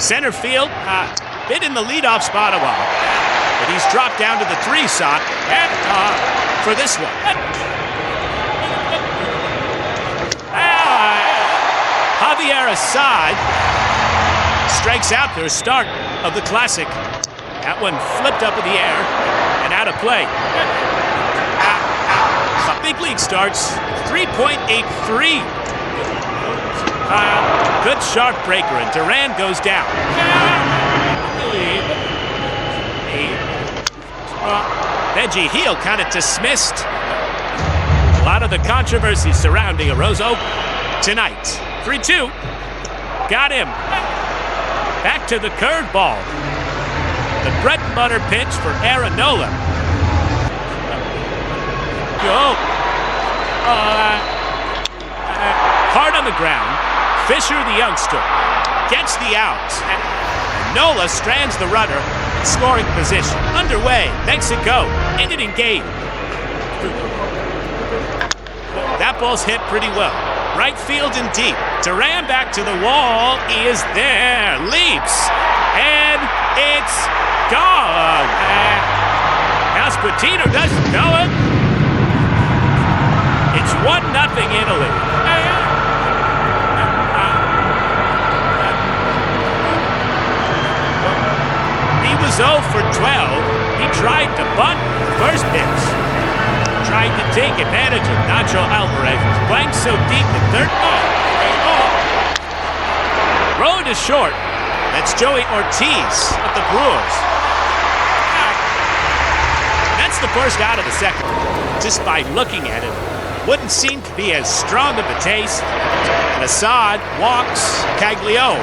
Center field, been in the leadoff spot a while, but he's dropped down to the 3 spot for this one. Javier Assad strikes out their start of the classic. That one flipped up in the air and out of play. Big league starts 3.83. Good sharp breaker, and Duran goes down. Veggie heel kind of dismissed a lot of the controversy surrounding Orozco tonight. 3-2. Got him. Back to the curveball. The bread and butter pitch for Aranola. Go. Hard on the ground. Fisher, the youngster, gets the out. And Nola strands the runner in scoring position. Underway. Mexico. Inning game. That ball's hit pretty well. Right field and deep. Duran back to the wall. He is there. Leaps. And it's gone. Pasquantino doesn't know it. It's 1-0 Italy. He was 0 for 12. He tried to bunt the first pitch. Tried to take advantage of Nacho Alvarez. Playing so deep in third. Rolled is short. That's Joey Ortiz with the Brewers. That's the first out of the second. Just by looking at it, wouldn't seem to be as strong of a taste. And Assad walks Caglione,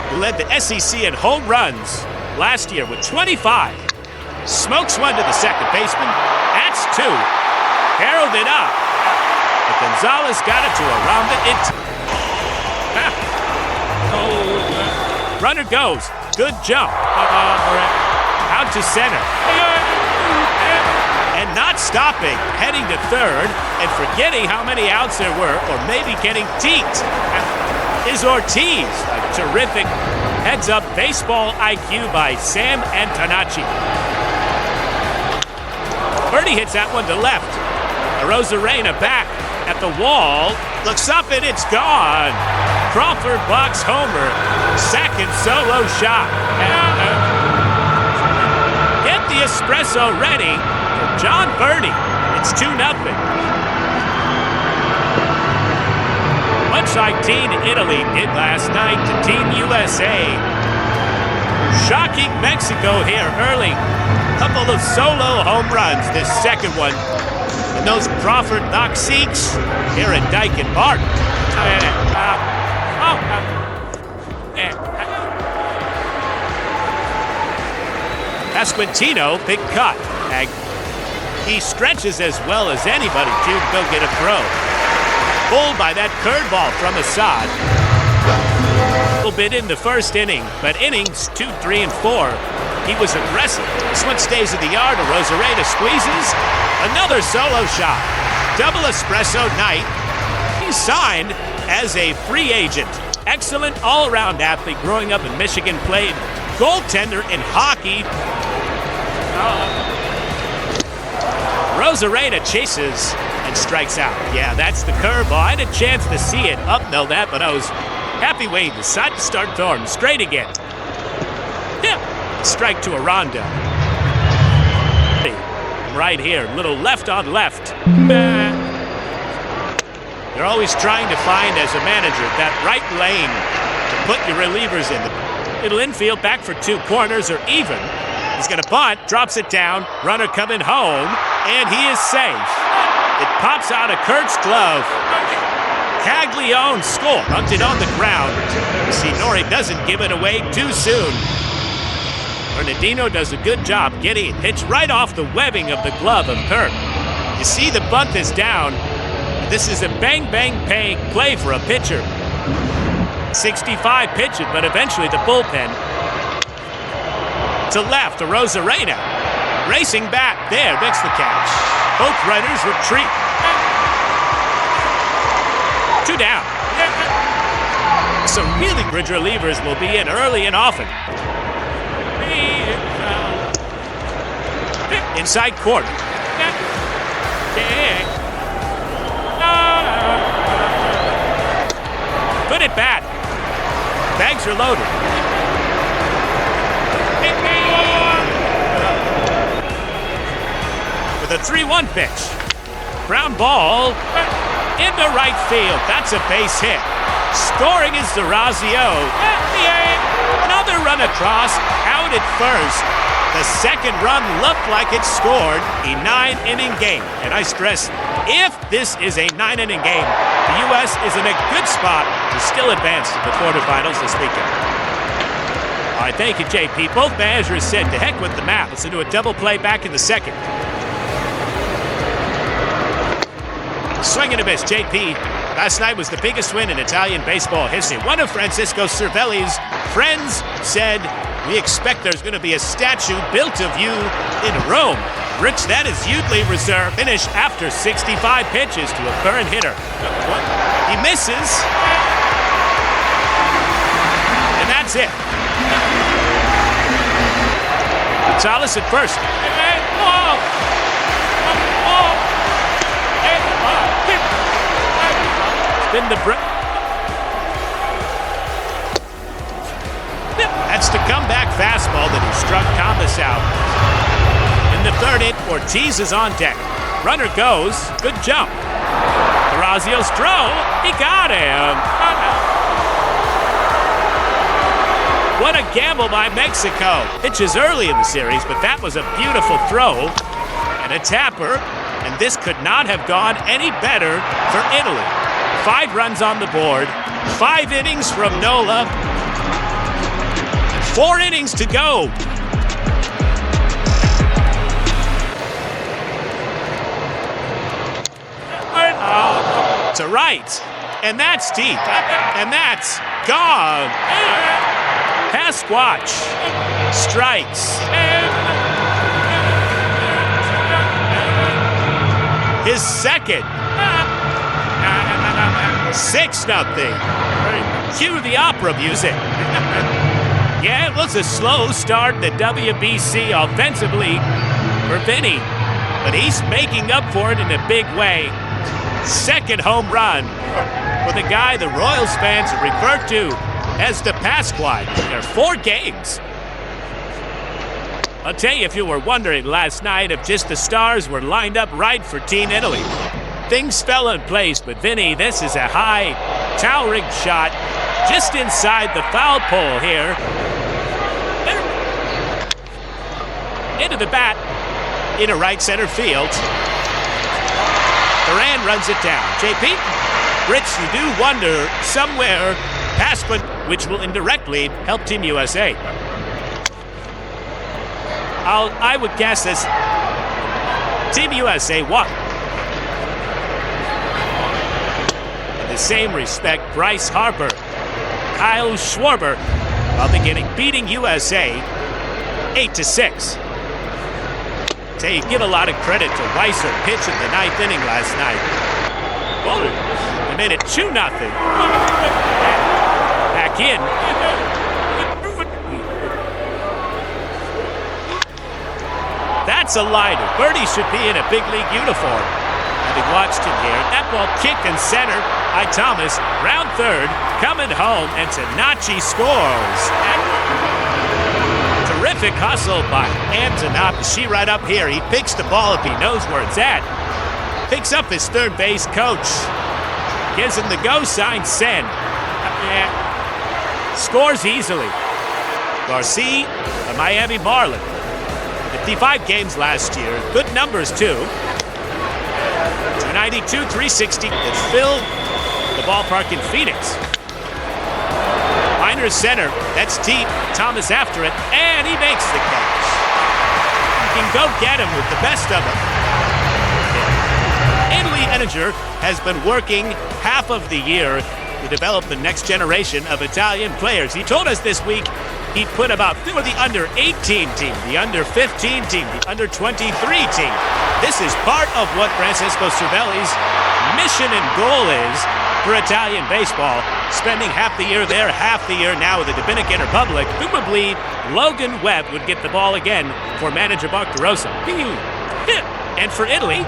who led the SEC in home runs last year with 25. Smokes one to the second baseman. That's 2. Barreled it up. But Gonzalez got it to Aranda. Runner goes. Good jump. Out to center. And not stopping, heading to third, and forgetting how many outs there were, or maybe getting teaked, is Ortiz. A terrific heads-up baseball IQ by Sam Antacci. Birdie hits that one to left. Arozarena back at the wall. Looks up and it's gone. Crawford box homer. Second solo shot. Get the espresso ready for Jhon Birdie. It's 2-0. Much like Team Italy did last night to Team USA. Shocking Mexico here early. Couple of solo home runs, this second one. And those Crawford knock seats here at Dyke and Park. Pasquantino, big cut. He stretches as well as anybody to go get a throw. Pulled by that curveball from Assad. A little bit in the first inning, but innings 2, 3, and 4. He was aggressive. This one stays in the yard. Arozarena squeezes. Another solo shot. Double espresso night. He's signed as a free agent. Excellent all-around athlete growing up in Michigan. Played goaltender in hockey. Arozarena chases and strikes out. Yeah, that's the curveball. I had a chance to see it up-mill that, but I was happy when he decided to start throwing straight again. Yeah. Strike to Aranda. Right here, little left on left. You're always trying to find, as a manager, that right lane to put your relievers in. The middle infield back for 2 corners or even. He's going to bunt, drops it down, runner coming home, and he is safe. It pops out of Kurt's glove. Caglione score. Bunted on the ground. You see, Nori doesn't give it away too soon. Bernardino does a good job getting it pitched right off the webbing of the glove of Kirk. You see the bunt is down. This is a bang-bang play for a pitcher. 65 pitches, but eventually the bullpen. To left, Arozarena. Racing back. There, makes the catch. Both runners retreat. 2 down. Some really good relievers will be in early and often. Inside court. Put it back. Bags are loaded. With a 3-1 pitch. Ground ball into right field. That's a base hit. Scoring is Dazzio. Another run across, out at first. The second run looked like it scored a 9-inning game. And I stress, if this is a 9-inning game, the U.S. is in a good spot to still advance to the quarterfinals this weekend. All right, thank you, JP. Both managers said to heck with the map. Let's do a double play back in the second. Swing and a miss, JP. Last night was the biggest win in Italian baseball history. One of Francisco Cervelli's friends said, "We expect there's going to be a statue built of you in Rome." Rich, that is usually reserved. Finish after 65 pitches to a current hitter. He misses. And that's it. Gonzalez at first. Spin the That's the comeback fastball that he struck Thomas out. In the third inning, Ortiz is on deck. Runner goes. Good jump. Dazzio's throw. He got him. What a gamble by Mexico. Pitches early in the series, but that was a beautiful throw. And a tapper. And this could not have gone any better for Italy. 5 runs on the board. 5 innings from Nola. 4 innings to go. To right. And that's deep. And that's gone. Pasquantino strikes. His second. 6-0. Cue the opera music. Yeah, it was a slow start in the WBC offensively for Vinnie, but he's making up for it in a big way. Second home run for the guy the Royals fans refer to as the Pasquantino. There are 4 games. I'll tell you, if you were wondering last night if just the stars were lined up right for Team Italy. Things fell in place, but Vinnie, this is a high towering shot just inside the foul pole here. Into the bat, into right center field. Duran runs it down. JP, Rich, you do wonder somewhere Pasquantino, which will indirectly help Team USA. I would guess this. Team USA won. In the same respect, Bryce Harper, Kyle Schwarber, beating USA 8-6. Say, you give a lot of credit to Weiser pitch in the 9th inning last night. They made it 2-0. Back in. That's a liner. Birdie should be in a big league uniform. Having watched him here, that ball kicked in center by Thomas. Round third, coming home, and Antacci scores. Terrific hustle by Antacci right up here. He picks the ball if he knows where it's at. Picks up his third base coach. Gives him the go sign, send. Scores easily. Garcia, a Miami Marlin. 55 games last year. Good numbers, too. 292, 360. It filled the ballpark in Phoenix. Minor center. That's deep. Thomas after it. And he makes the catch. You can go get him with the best of them. Italy manager has been working half of the year to develop the next generation of Italian players. He told us this week he put about for the under-18 team, the under-15 team, the under-23 team. This is part of what Francisco Cervelli's mission and goal is for Italian baseball. spending half the year there, half the year now with the Dominican Republic. Presumably, Logan Webb would get the ball again for manager Mark DeRosa. And for Italy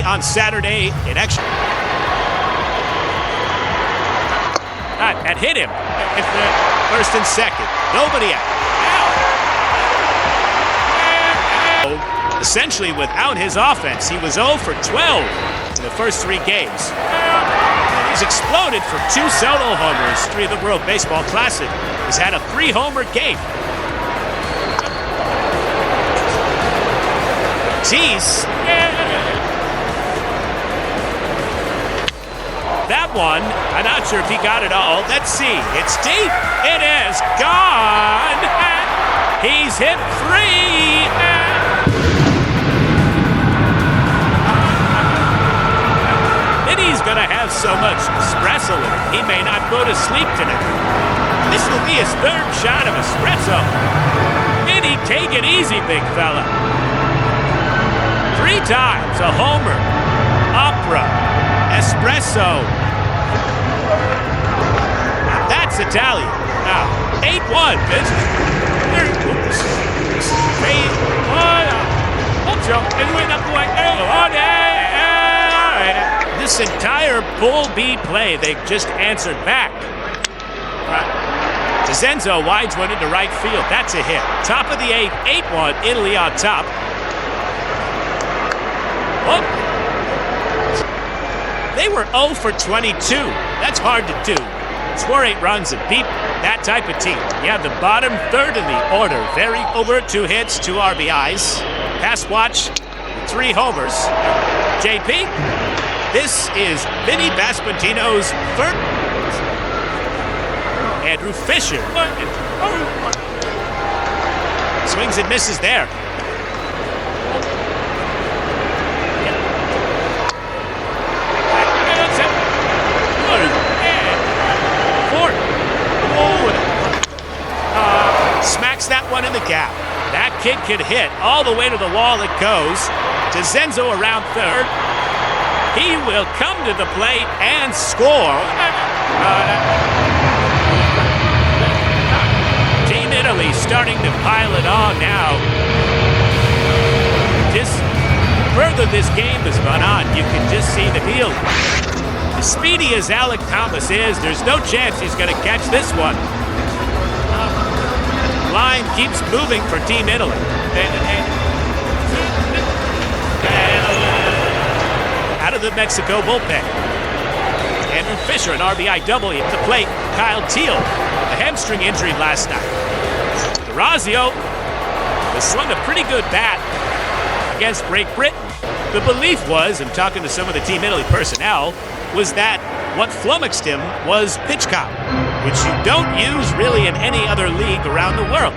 on Saturday in extra. That hit him. It's the first and second. Nobody out. Essentially, without his offense, he was 0 for 12 in the first 3 games. He's exploded for 2 solo homers. History of the World Baseball Classic. He's had a 3-homer game. Tease. That one, I'm not sure if he got it all. Let's see. It's deep. It is gone. He's hit 3. He's going to have so much espresso in it, he may not go to sleep tonight. This will be his 3rd shot of espresso. Vinnie, take it easy, big fella. 3 times, a homer, opera, espresso. That's Italian. Now, 8-1, bitch. Oops. 8-1. This entire Pool B play, they just answered back. DeZenzo wides one into right field. That's a hit. Top of the 8th, 8-1, Italy on top. Oh. They were 0 for 22. That's hard to do. Score 8 runs and beat that type of team. You have the bottom 3rd in the order. Very over, 2 hits, 2 RBIs. Pass watch, 3 homers. JP? This is Vinnie Pasquantino's first. Andrew Fisher. Swings and misses there. Smacks that one in the gap. That kid can hit all the way to the wall it goes. DeZenzo around 3rd. He will come to the plate and score. Team Italy starting to pile it on now. Just further this game has gone on, you can just see the deal. As speedy as Alec Thomas is, there's no chance he's going to catch this one. Line keeps moving for Team Italy. Out of the Mexico bullpen. Andrew Fisher, an RBI double at the plate. Kyle Teal, a hamstring injury last night. Dazzio has swung a pretty good bat against Great Britain. The belief was, and talking to some of the Team Italy personnel, was that what flummoxed him was pitch count, which you don't use really in any other league around the world.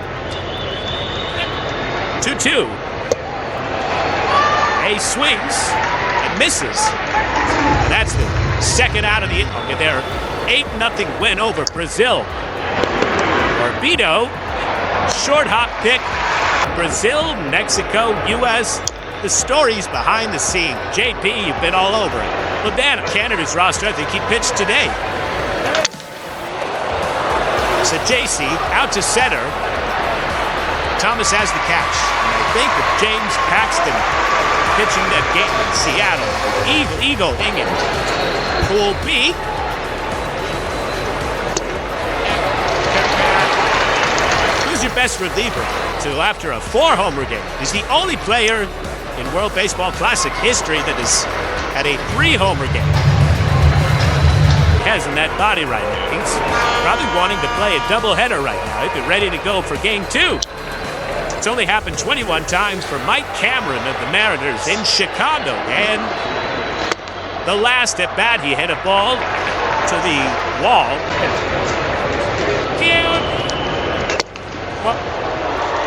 2-2. A swings. Misses. And that's the second out of the inning. Their 8-0 win over Brazil. Orbito, short hop pick. Brazil, Mexico, U.S. The stories behind the scene. JP, you've been all over it. Well, Dan, Canada's roster, I think he pitched today. So JC out to center. Thomas has the catch. I think with James Paxton pitching that game in Seattle. Eagle, England. Pool B. Who's your best reliever to after a 4-homer game? He's the only player in World Baseball Classic history that has had a 3-homer game. He has in that body right now. He's probably wanting to play a doubleheader right now. He'd be ready to go for game 2. It's only happened 21 times for Mike Cameron of the Mariners in Chicago. And the last at bat, he hit a ball to the wall.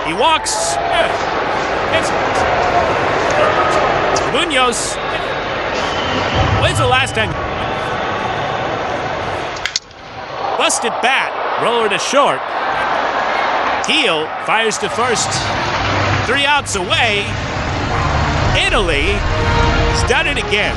He walks. Munoz. When's the last time? Busted bat. Roller to short. Heel fires to first. 3 outs away. Italy has done it again.